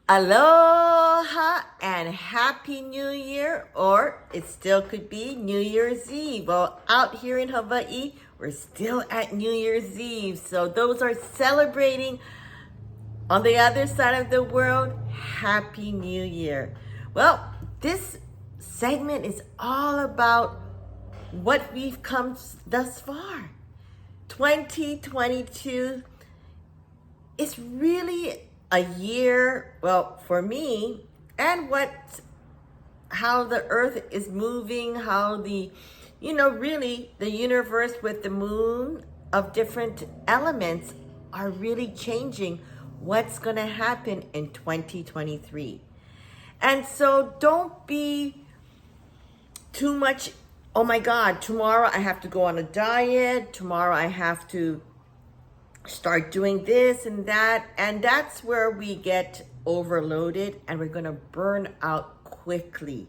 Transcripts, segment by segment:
Aloha and Happy New Year, or it still could be New Year's Eve. Well, out here in Hawaii, we're still at New Year's Eve. So those are celebrating on the other side of the world, Happy New Year. Well, this segment is all about what we've come thus far. 2022 is really a year, well, for me, and how the earth is moving, how really the universe with the moon of different elements are really changing what's going to happen in 2023. And so don't be too much, oh my God, tomorrow I have to go on a diet, tomorrow I have to start doing this and that, and that's where we get overloaded and we're going to burn out quickly.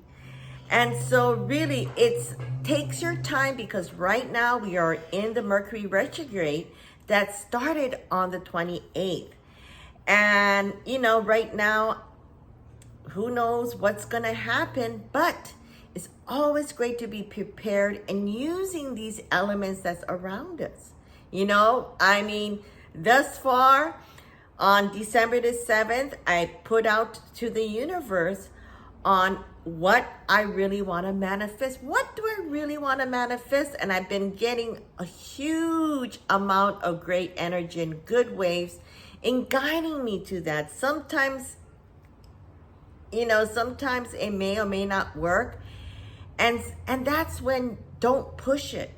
And so really it takes your time, because right now we are in the Mercury retrograde that started on the 28th. And right now, who knows what's going to happen, but it's always great to be prepared and using these elements that's around us. Thus far, on December the 7th, I put out to the universe on what I really want to manifest. What do I really want to manifest? And I've been getting a huge amount of great energy and good waves in guiding me to that. Sometimes it may or may not work. And that's when don't push it.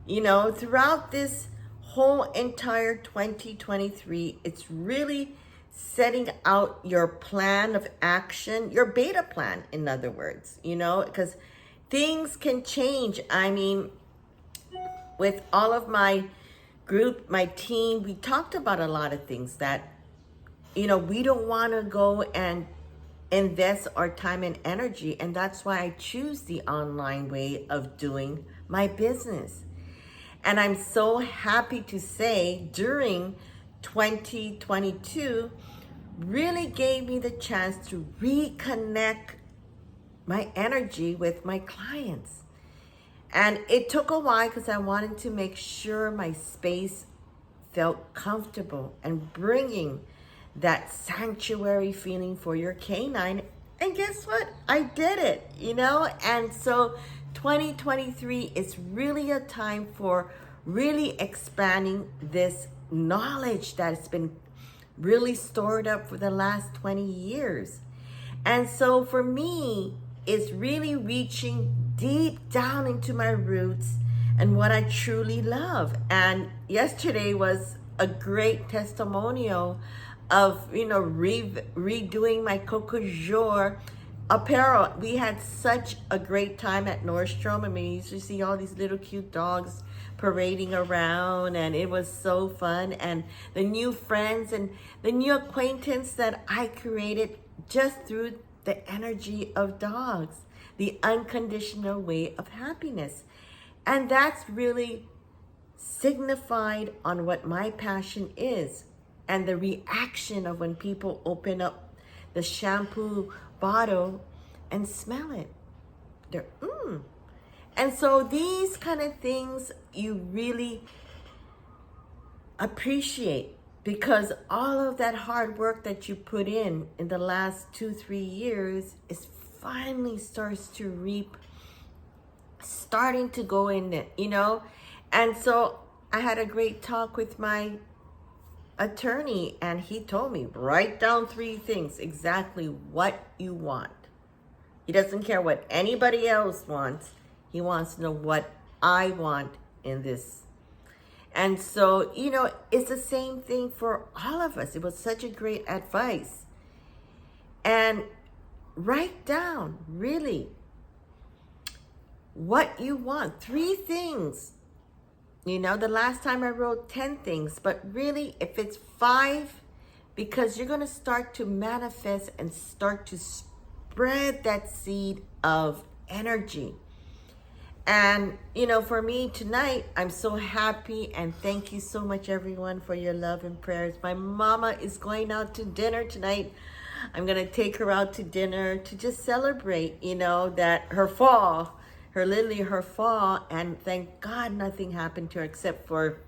Throughout this whole entire 2023, it's really setting out your plan of action, your beta plan, in other words, because things can change. With all of my group, my team, we talked about a lot of things that, we don't want to go and invest our time and energy. And that's why I choose the online way of doing my business. And I'm so happy to say during 2022 really gave me the chance to reconnect my energy with my clients. And it took a while because I wanted to make sure my space felt comfortable and bringing that sanctuary feeling for your canine. And guess what? I did it, And so 2023 is really a time for really expanding this knowledge that's been really stored up for the last 20 years. And so for me, it's really reaching deep down into my roots and what I truly love. And yesterday was a great testimonial of, redoing my Coco Jour apparel. We had such a great time at Nordstrom. You used to see all these little cute dogs parading around, and it was so fun. And the new friends and the new acquaintance that I created just through the energy of dogs, the unconditional way of happiness. And that's really signified on what my passion is. And the reaction of when people open up the shampoo bottle and smell it. They're, And so these kind of things you really appreciate, because all of that hard work that you put in the last 2-3 years is finally starts to reap, starting to go in it, And so I had a great talk with my attorney, and he told me, write down 3 things, exactly what you want. He doesn't care what anybody else wants. He wants to know what I want in this. And so, it's the same thing for all of us. It was such a great advice. And write down really what you want. 3 things. The last time I wrote 10 things, but really if it's 5, because you're going to start to manifest and start to spread that seed of energy. And, for me tonight, I'm so happy, and thank you so much everyone for your love and prayers. My mama is going out to dinner tonight. I'm going to take her out to dinner to just celebrate, that her fall, her fall. And thank God nothing happened to her except for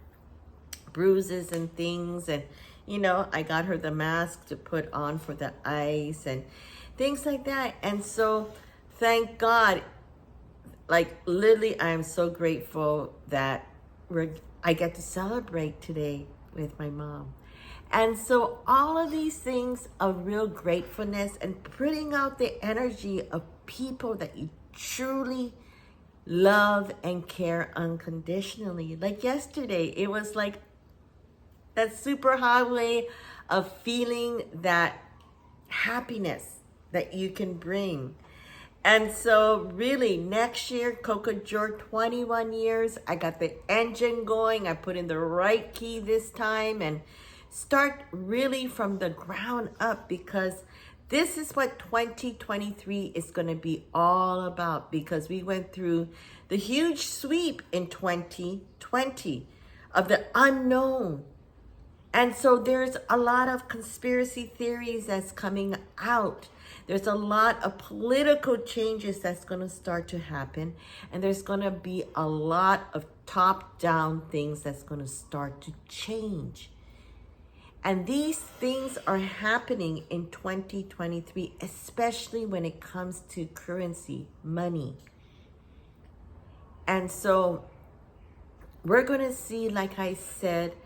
bruises and things. And, I got her the mask to put on for the ice and things like that. And so thank God, like literally, I am so grateful that I get to celebrate today with my mom. And so all of these things of real gratefulness and putting out the energy of people that you truly love and care unconditionally. Like yesterday, it was like that super highway of feeling that happiness that you can bring. And so really next year, Coco George, 21 years, I got the engine going. I put in the right key this time and start really from the ground up, because this is what 2023 is going to be all about, because we went through the huge sweep in 2020 of the unknown. And so there's a lot of conspiracy theories that's coming out. There's a lot of political changes that's going to start to happen. And there's going to be a lot of top-down things that's going to start to change. And these things are happening in 2023, especially when it comes to currency, money. And so we're going to see, like I said,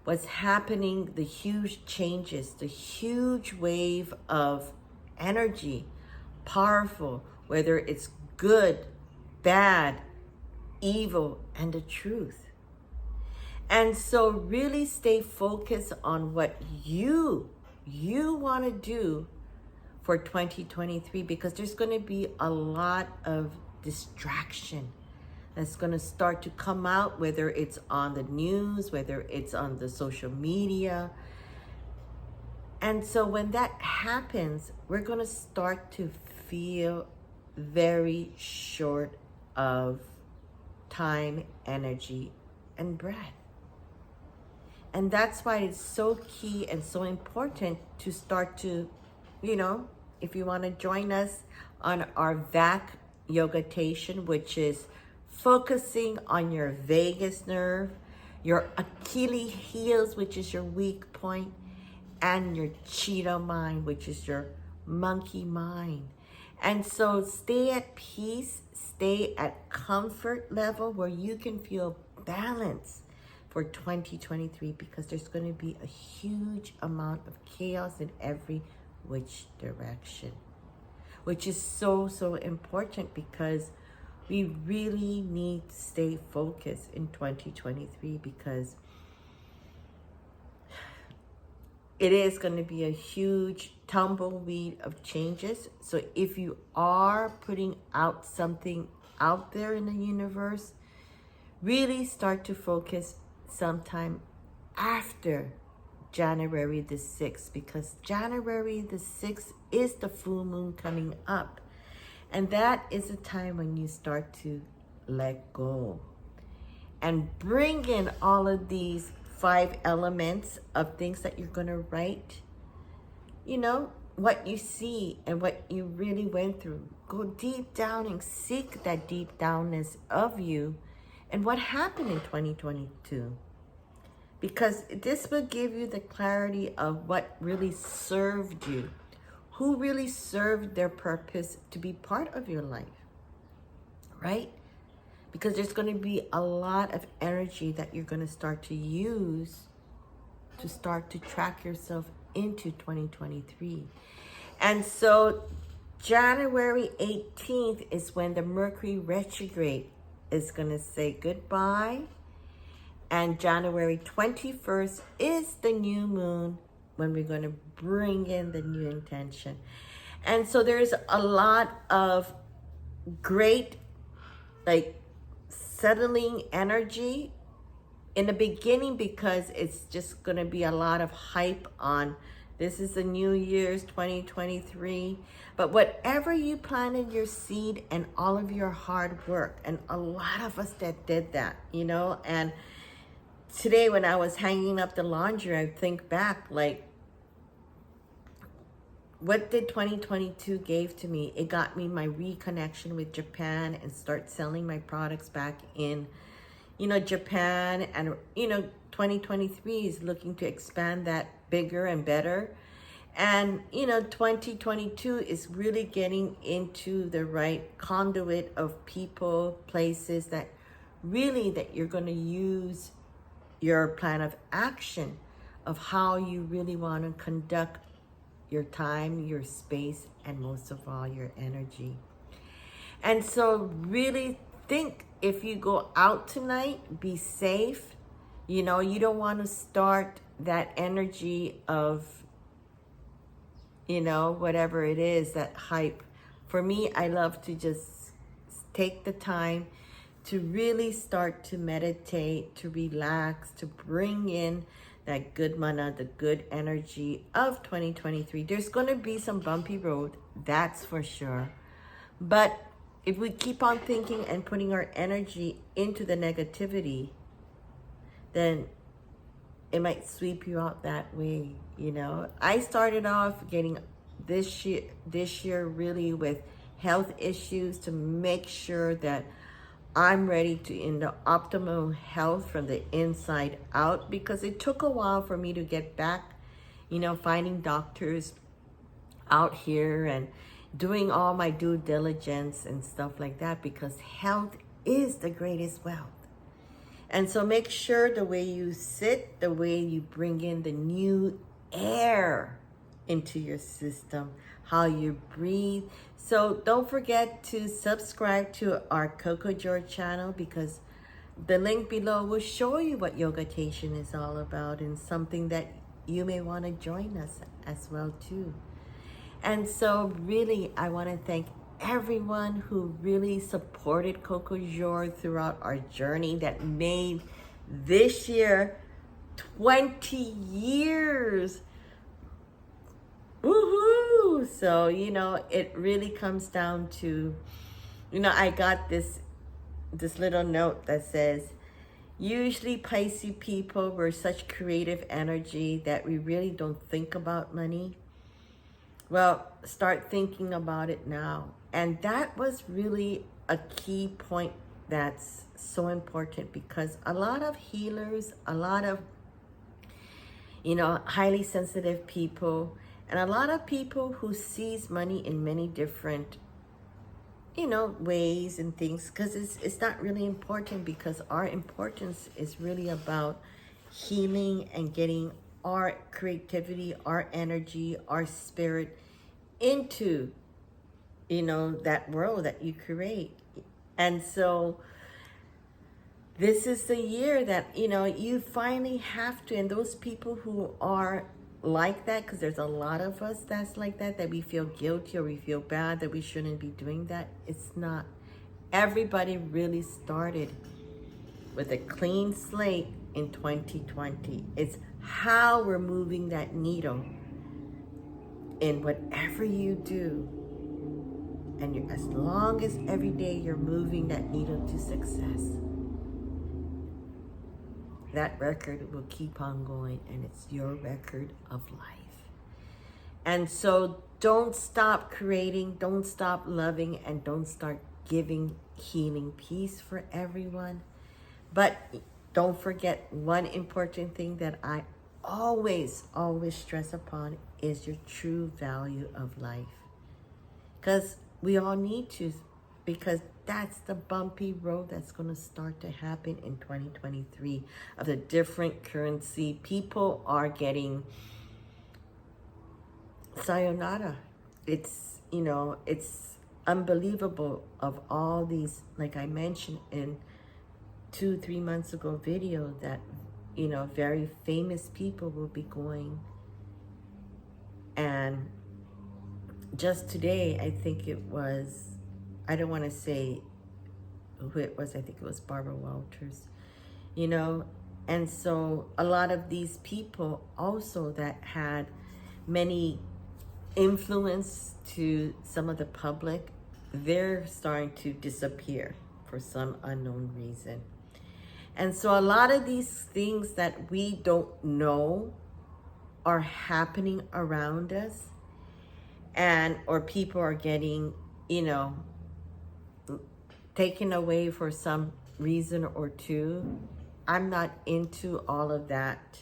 what's happening, the huge changes, the huge wave of energy, powerful, whether it's good, bad, evil, and the truth. And so really stay focused on what you want to do for 2023, because there's going to be a lot of distraction that's going to start to come out, whether it's on the news, whether it's on the social media. And so when that happens, we're going to start to feel very short of time, energy, and breath. And that's why it's so key and so important to start to, if you want to join us on our VAC yogatation, which is focusing on your vagus nerve, your Achilles heels, which is your weak point, and your cheetah mind, which is your monkey mind. And so stay at peace, stay at comfort level where you can feel balance for 2023, because there's going to be a huge amount of chaos in every which direction, which is so, so important, because we really need to stay focused in 2023, because it is going to be a huge tumbleweed of changes. So if you are putting out something out there in the universe, really start to focus sometime after January the 6th, because January the 6th is the full moon coming up. And that is a time when you start to let go and bring in all of these 5 elements of things that you're going to write. What you see and what you really went through. Go deep down and seek that deep downness of you and what happened in 2022. Because this will give you the clarity of what really served you. Who really served their purpose to be part of your life, right? Because there's going to be a lot of energy that you're going to start to use to start to track yourself into 2023. And so January 18th is when the Mercury retrograde is going to say goodbye. And January 21st is the new moon, when we're going to bring in the new intention. And so there's a lot of great, settling energy in the beginning, because it's just going to be a lot of hype on this is the New Year's 2023. But whatever you planted your seed and all of your hard work, and a lot of us that did that, and today when I was hanging up the laundry, I think back, what did 2022 gave to me? It got me my reconnection with Japan and start selling my products back in, Japan. And, 2023 is looking to expand that bigger and better. And, 2022 is really getting into the right conduit of people, places that you're going to use your plan of action of how you really want to conduct your time, your space, and most of all, your energy. And so really think, if you go out tonight, be safe. You don't want to start that energy of, whatever it is, that hype. For me, I love to just take the time to really start to meditate, to relax, to bring in that good mana, the good energy of 2023. There's going to be some bumpy road, that's for sure. But if we keep on thinking and putting our energy into the negativity, then it might sweep you out that way. I started off getting this year really with health issues to make sure that I'm ready to in the optimal health from the inside out, because it took a while for me to get back, finding doctors out here and doing all my due diligence and stuff like that, because health is the greatest wealth. And so make sure the way you sit, the way you bring in the new air into your system, how you breathe. So don't forget to subscribe to our Coco George channel, because the link below will show you what yogatation is all about, and something that you may want to join us as well too. And so really, I want to thank everyone who really supported Coco George throughout our journey that made this year 20 years. Woohoo! So, it really comes down to, I got this little note that says, usually Pisces people were such creative energy that we really don't think about money. Well, start thinking about it now. And that was really a key point that's so important, because a lot of healers, a lot of, highly sensitive people, and a lot of people who sees money in many different, ways and things, because it's not really important, because our importance is really about healing and getting our creativity, our energy, our spirit into, that world that you create. And so this is the year that, you finally have to, and those people who are like that, because there's a lot of us that's like that, that we feel guilty or we feel bad that we shouldn't be doing that. It's not. Everybody really started with a clean slate in 2020. It's how we're moving that needle in whatever you do. And as long as every day you're moving that needle to success, that record will keep on going, and it's your record of life. And so don't stop creating, don't stop loving, and don't start giving healing peace for everyone. But don't forget, one important thing that I always stress upon is your true value of life. Because we all need to, because that's the bumpy road that's going to start to happen in 2023 of the different currency. People are getting sayonara. It's, it's unbelievable of all these, like I mentioned in 2-3 months ago video, that, very famous people will be going. And just today, I think it was, I don't want to say who it was, I think it was Barbara Walters, and so a lot of these people also that had many influence to some of the public, they're starting to disappear for some unknown reason. And so a lot of these things that we don't know are happening around us. or people are getting, taken away for some reason or two. I'm not into all of that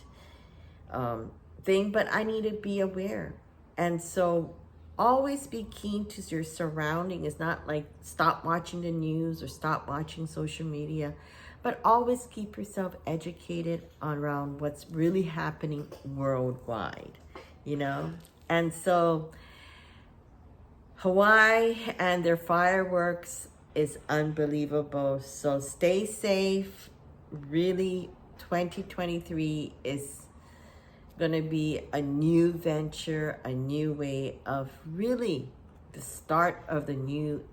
thing, but I need to be aware. And so always be keen to your surrounding. It's not like stop watching the news or stop watching social media, but always keep yourself educated around what's really happening worldwide, And so Hawaii and their fireworks is unbelievable. So stay safe. Really, 2023 is going to be a new venture, a new way of really the start of the new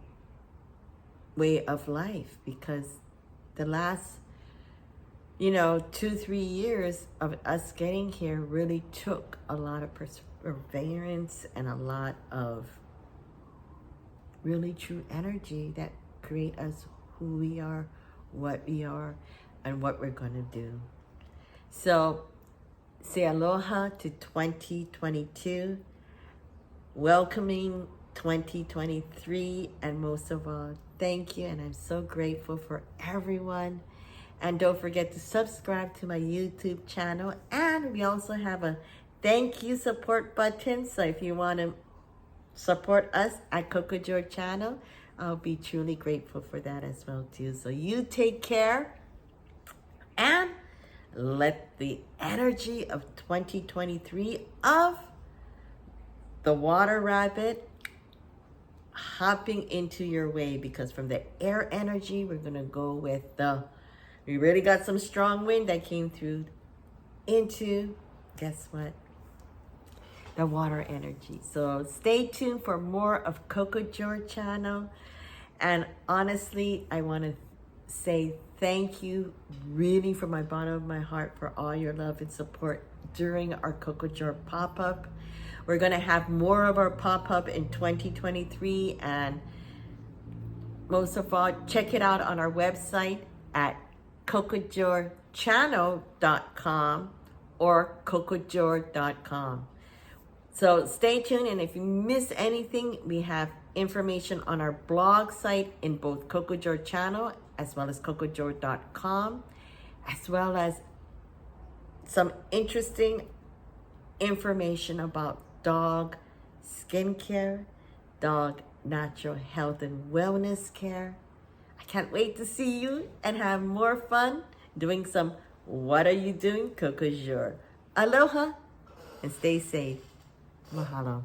way of life, because the last 2-3 years of us getting here really took a lot of perseverance and a lot of really true energy that create us who we are, what we are, and what we're going to do. So say aloha to 2022, welcoming 2023, and most of all, thank you. And I'm so grateful for everyone. And don't forget to subscribe to my YouTube channel. And we also have a thank you support button. So if you want to support us at Coco Joy channel, I'll be truly grateful for that as well too. So you take care, and let the energy of 2023 of the water rabbit hopping into your way, because from the air energy, we're going to go with we really got some strong wind that came through into, guess what? The water energy. So stay tuned for more of Coco Joy channel. And honestly, I want to say thank you really from my bottom of my heart for all your love and support during our Coco Joy pop-up. We're going to have more of our pop-up in 2023, and most of all, check it out on our website at cocojoychannel.com or cocojoy.com. So stay tuned, and if you miss anything, we have information on our blog site in both Coco Joy channel as well as cocojoy.com, as well as some interesting information about dog skincare, dog natural health and wellness care. I can't wait to see you and have more fun doing some What Are You Doing Coco Joy. Aloha and stay safe. Mahalo.